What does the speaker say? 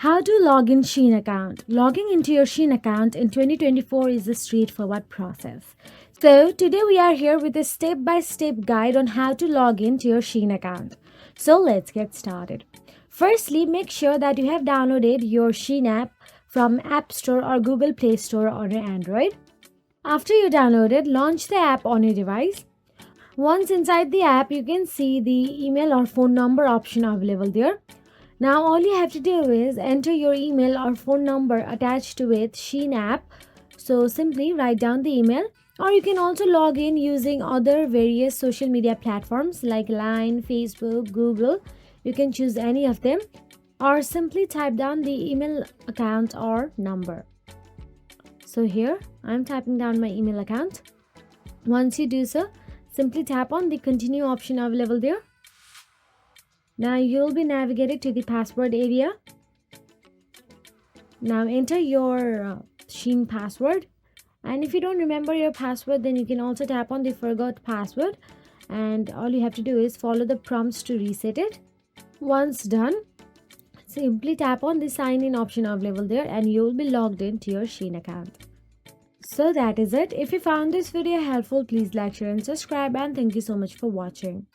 How to log in Shein account. Logging into your Shein account in 2024 is a straightforward process. So today we are here with a step-by-step guide on how to log into your Shein account. So let's get started. Firstly, make sure that you have downloaded your Shein app from App Store or Google Play Store on your Android. After you download it, launch the app on your device. Once inside the app, you can see the email or phone number option available there. Now all you have to do is enter your email or phone number attached with Shein app. So simply write down the email, or you can also log in using other various social media platforms like Line, Facebook, Google. You can choose any of them, or simply type down the email account or number. So here I'm typing down my email account. Once you do so, simply tap on the continue option available there. Now you'll be navigated to the password area. Now enter your Shein password, and if you don't remember your password, then you can also tap on the forgot password, and all you have to do is follow the prompts to reset it. Once done, simply tap on the sign in option available there and you'll be logged into your Shein account. So that is it. If you found this video helpful, please like, share and subscribe, and thank you so much for watching.